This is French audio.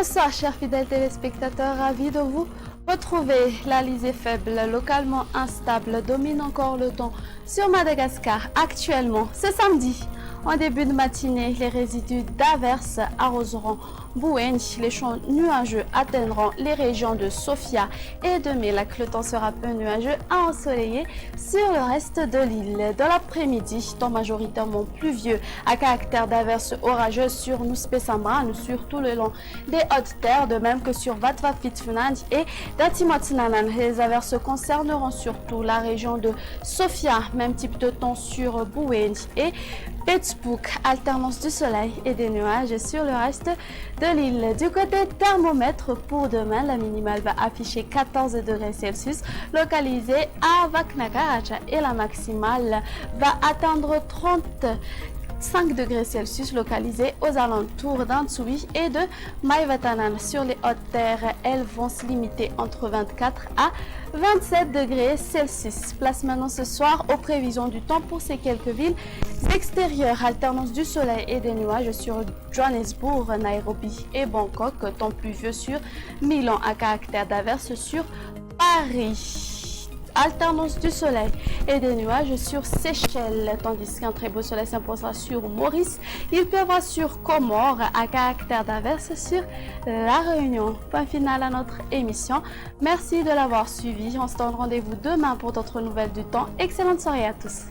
Bonsoir chers fidèles téléspectateurs, ravis de vous retrouver. L'Alizé faible, localement instable, domine encore le temps sur Madagascar actuellement. Ce samedi, en début de matinée, les résidus d'averses arroseront Bouenj. Les champs nuageux atteindront les régions de Sofia et de Mélak. Le temps sera peu nuageux à ensoleillé sur le reste de l'île. Dans l'après-midi, temps majoritairement pluvieux à caractère d'averses orageuses sur Nuspé Samran, sur tout le long des hautes terres, de même que sur Vatva Fitfunand et Datimotinanan. Les averses concerneront surtout la région de Sofia, même type de temps sur Bouenj et Petsbouk, alternance du soleil et des nuages sur le reste de l'île. Du côté thermomètre, pour demain, la minimale va afficher 14 degrés Celsius, localisée à Vaknakaracha, et la maximale va atteindre 5 degrés Celsius, localisés aux alentours d'Antsui et de Maïvatanan. Sur les hautes terres, elles vont se limiter entre 24 à 27 degrés Celsius. Place maintenant ce soir aux prévisions du temps pour ces quelques villes extérieures. Alternance du soleil et des nuages sur Johannesburg, Nairobi et Bangkok. Temps pluvieux sur Milan à caractère d'averse sur Paris. Alternance du soleil et des nuages sur Seychelles, tandis qu'un très beau soleil s'imposera sur Maurice. Il pleuvra sur Comores à caractère d'averse sur La Réunion. Point final à notre émission. Merci de l'avoir suivi. On se donne rendez-vous demain pour d'autres nouvelles du temps. Excellente soirée à tous.